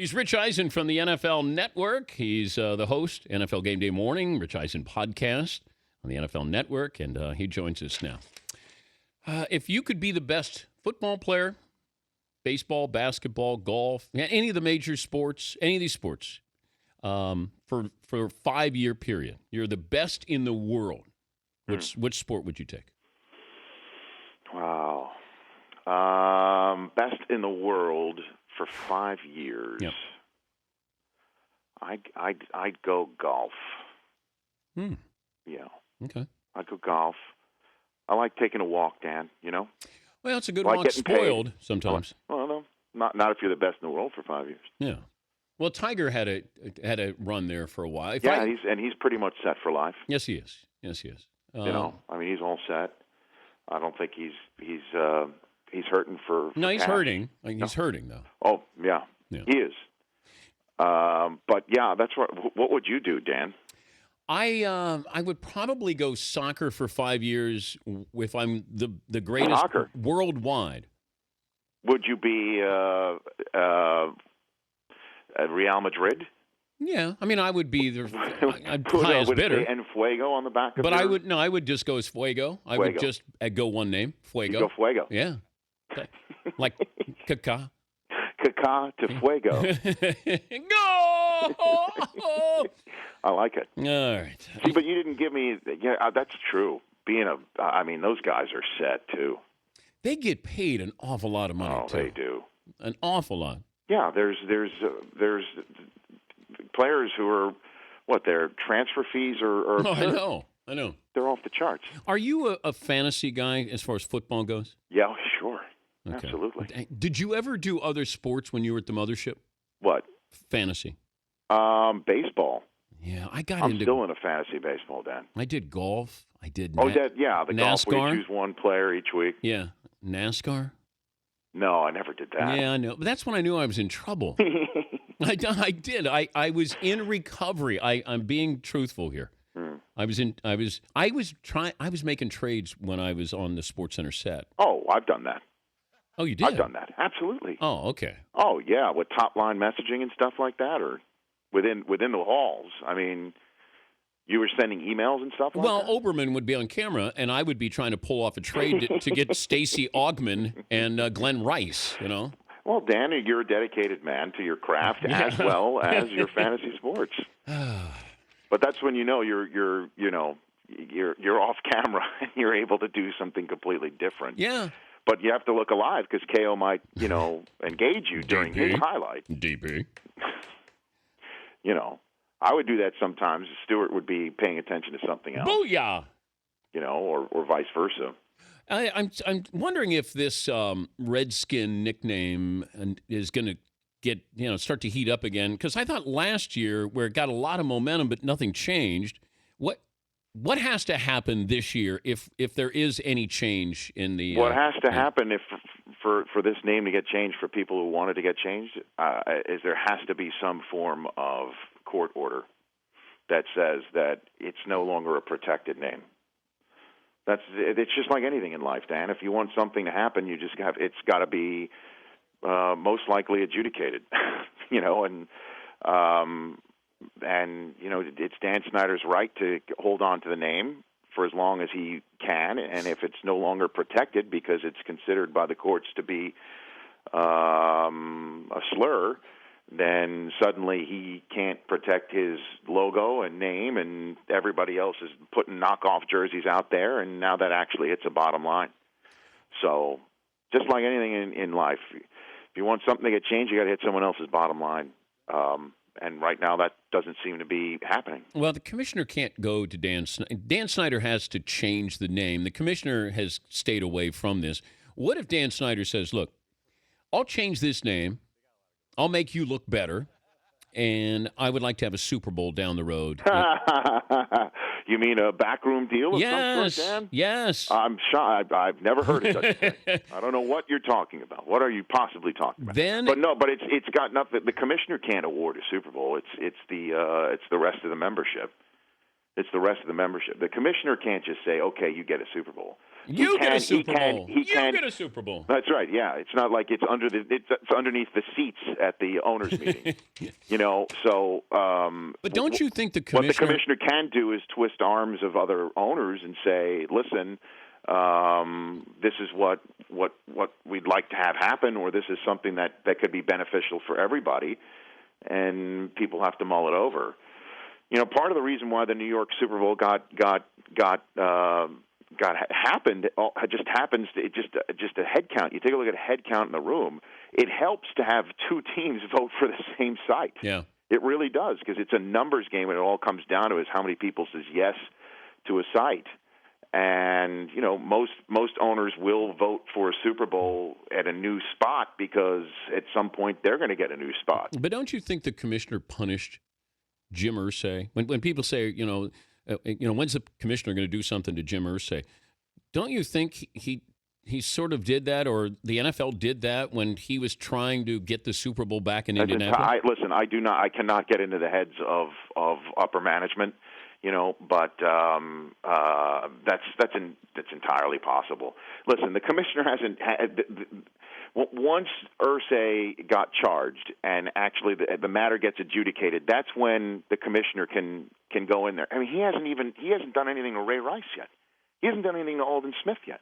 He's Rich Eisen from the NFL Network. He's the host, NFL Game Day Morning, Rich Eisen podcast on the NFL Network, and he joins us now. If you could be the best football player, baseball, basketball, golf, any of the major sports, any of these sports, for a 5-year period, you're the best in the world. Which sport would you take? Wow. Best in the world for 5 years. Yep. I'd go golf. Yeah. Okay. I'd go golf. I like taking a walk, Dan, Well, it's a good like walk. getting Spoiled paid. sometimes. Well, no, not if you're the best in the world for 5 years. Yeah. Well, Tiger had a run there for a while. He's pretty much set for life. Yes, he is. Yes, he is. He's all set. I don't think he's hurting for no, he's cash. hurting. He's hurting though. Oh, yeah. He is. But yeah, that's what would you do, Dan? I would probably go soccer for 5 years if I'm the greatest worldwide. Would you be at Real Madrid? Yeah, I mean, I would be the Would highest it bidder. say En Fuego on the back of But your... I would just go as Fuego. I would just go one name, Fuego. You go Fuego. Yeah, like Kaká. Kaká to Fuego. Go! I like it. All right. See, but you didn't give me. Yeah, that's true. Those guys are set too. They get paid an awful lot of money. Oh, too. they do. An awful lot. Yeah, there's players who are their transfer fees are. Oh, I know. They're off the charts. Are you a fantasy guy as far as football goes? Yeah, sure. Okay. Absolutely. Did you ever do other sports when you were at the mothership? What? Fantasy. Baseball. Yeah, I'm still in a fantasy baseball, Dan. I did golf. I did the NASCAR. golf where you choose one player each week. Yeah. NASCAR? No, I never did that. Yeah, I know. But that's when I knew I was in trouble. I did. I was in recovery. I'm being truthful here. I was making trades when I was on the SportsCenter set. Oh, I've done that. Oh, you did? I've done that. Absolutely. Oh, okay. Oh, yeah, with top line messaging and stuff like that, or within the halls. I mean, you were sending emails and stuff like that? Well, Oberman would be on camera, and I would be trying to pull off a trade to get Stacey Augman and Glenn Rice, Well, Dan, you're a dedicated man to your craft as well as your fantasy sports. But that's when you're off camera and you're able to do something completely different. Yeah. But you have to look alive because KO might, engage you during his highlight. DP. I would do that sometimes. Stewart would be paying attention to something else. Booyah! Or vice versa. I'm wondering if this Redskin nickname is going to start to heat up again, because I thought last year where it got a lot of momentum but nothing changed. What has to happen this year if there is any change in the? What has to happen if for this name to get changed for people who want it to get changed is there has to be some form of court order that says that it's no longer a protected name. It's just like anything in life, Dan. If you want something to happen, it's got to be most likely adjudicated, and it's Dan Snyder's right to hold on to the name for as long as he can, and if it's no longer protected because it's considered by the courts to be a slur, then suddenly he can't protect his logo and name, and everybody else is putting knockoff jerseys out there, and now that actually hits a bottom line. So just like anything in life, if you want something to get changed, you got to hit someone else's bottom line. And right now that doesn't seem to be happening. Well, the commissioner can't go to Dan Snyder. Dan Snyder has to change the name. The commissioner has stayed away from this. What if Dan Snyder says, look, I'll change this name. I'll make you look better, and I would like to have a Super Bowl down the road. You mean a backroom deal of some sort, Dan? Yes. I'm shocked. I've never heard of such a thing. I don't know what you're talking about. What are you possibly talking about? But it's got nothing. The commissioner can't award a Super Bowl. It's the rest of the membership. It's the rest of the membership. The commissioner can't just say, "Okay, you get a Super Bowl." You get a Super Bowl. He can get a Super Bowl. That's right. Yeah, it's not like it's underneath the seats at the owners' meeting. So. But don't you think the what the commissioner commissioner can do is twist arms of other owners and say, "Listen, this is what we'd like to have happen, or this is something that could be beneficial for everybody," and people have to mull it over. Part of the reason why the New York Super Bowl happened just happens to just a head count. You take a look at a head count in the room. It helps to have two teams vote for the same site. Yeah, it really does, because it's a numbers game, and it all comes down to is how many people says yes to a site. And most owners will vote for a Super Bowl at a new spot because at some point they're going to get a new spot. But don't you think the commissioner punished Jim Irsay? When people say, when's the commissioner going to do something to Jim Irsay? Don't you think he sort of did that, or the NFL did that when he was trying to get the Super Bowl back in Indianapolis? Listen, I cannot get into the heads of upper management, but that's entirely possible. Listen, the commissioner hasn't once Irsay got charged and actually the matter gets adjudicated, that's when the commissioner can go in there. I mean, he hasn't done anything to Ray Rice yet. He hasn't done anything to Alden Smith yet.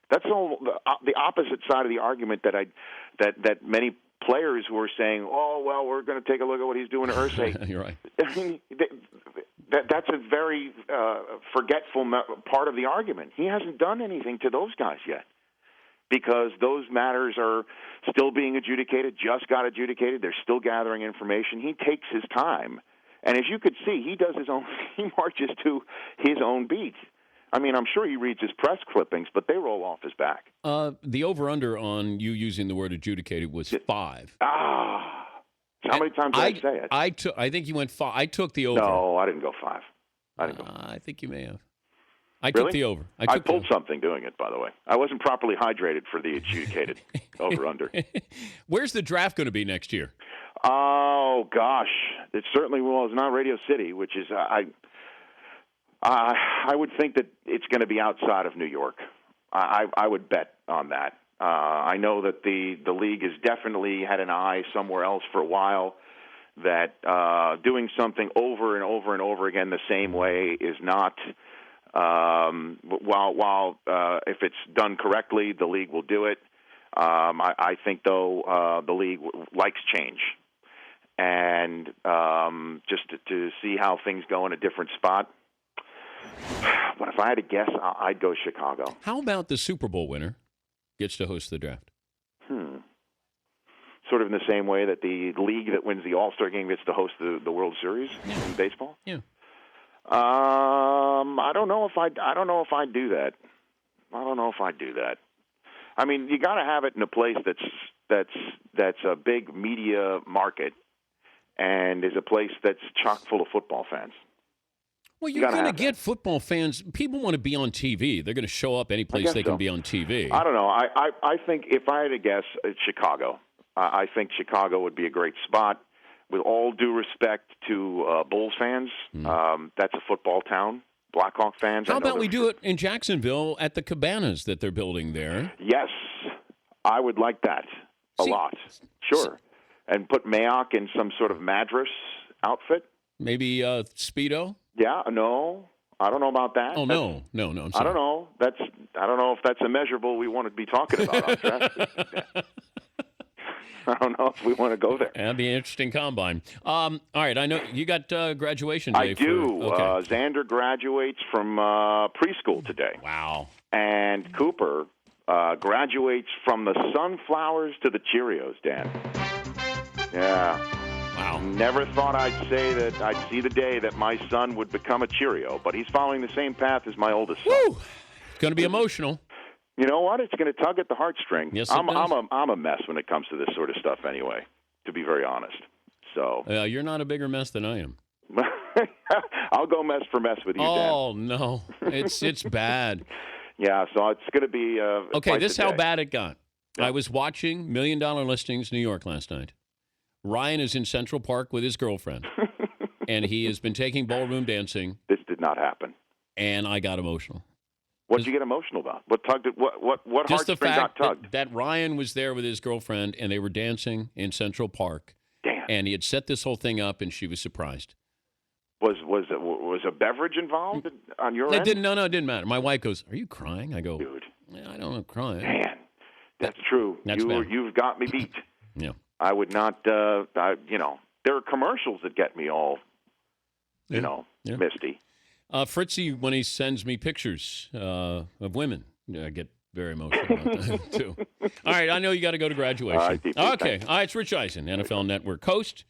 That's all the opposite side of the argument that many players who are saying, "Oh, well, we're going to take a look at what he's doing to Irsay." You're right. I mean, that's a very forgetful part of the argument. He hasn't done anything to those guys yet, because those matters are still being adjudicated, just got adjudicated. They're still gathering information. He takes his time. And as you could see, he marches to his own beat. I mean, I'm sure he reads his press clippings, but they roll off his back. The over-under on you using the word adjudicated was 5. How many times did I say it? I think you went 5. I took the over. No, I didn't go 5. I think you may have. I took the over. I pulled something doing it, by the way. I wasn't properly hydrated for the adjudicated over-under. Where's the draft going to be next year? Oh, gosh. It certainly will. It's not Radio City, which is I would think that it's going to be outside of New York. I would bet on that. I know that the league has definitely had an eye somewhere else for a while, that doing something over and over and over again the same way is not while if it's done correctly, the league will do it. I think, though, the league likes change. And just to see how things go in a different spot. But if I had to guess, I'd go Chicago. How about the Super Bowl winner gets to host the draft? Sort of in the same way that the league that wins the All-Star game gets to host the World Series in baseball? Yeah. I don't know if I'd do that. I mean, you got to have it in a place that's a big media market and is a place that's chock full of football fans. Well, you're going to get football fans. People want to be on TV. They're going to show up any place they can be on TV. I don't know. I think if I had to guess, it's Chicago. I think Chicago would be a great spot. With all due respect to Bulls fans, that's a football town. Blackhawk fans. How about we do it in Jacksonville at the Cabanas that they're building there? Yes, I would like that a lot. Sure. And put Mayock in some sort of Madras outfit. Maybe Speedo? Yeah, no. I don't know about that. Oh, no. I'm sorry. I don't know. I don't know if that's a measurable we want to be talking about on draft. I don't know if we want to go there. That'd be an interesting combine. All right, I know you got graduation day. I do. Okay. Xander graduates from preschool today. Wow. And Cooper graduates from the sunflowers to the Cheerios, Dan. Yeah. Wow. Never thought I'd say that I'd see the day that my son would become a Cheerio, but he's following the same path as my oldest son. Woo! It's going to be emotional. You know what? It's going to tug at the heartstring. Yes, I'm a mess when it comes to this sort of stuff anyway, to be very honest. So you're not a bigger mess than I am. I'll go mess for mess with you, Dan. Oh, no. It's bad. Yeah, so it's going to be okay, this is how bad it got. Yeah. I was watching $1 Million Listings New York last night. Ryan is in Central Park with his girlfriend, and he has been taking ballroom dancing. This did not happen. And I got emotional. What did you get emotional about? What tugged it? What Just the heartstring got fact tugged? that Ryan was there with his girlfriend, and they were dancing in Central Park. Damn. And he had set this whole thing up, and she was surprised. Was a beverage involved on your end? No, it didn't matter. My wife goes, "Are you crying?" I go, Dude. I don't know, crying. Man, that's true. That's bad. You've got me beat. Yeah. I would not. There are commercials that get me all, misty. Fritzy, when he sends me pictures of women, I get very emotional about that, too. All right, I know you got to go to graduation. All right, DP, okay. thanks. All right, it's Rich Eisen, NFL Network host.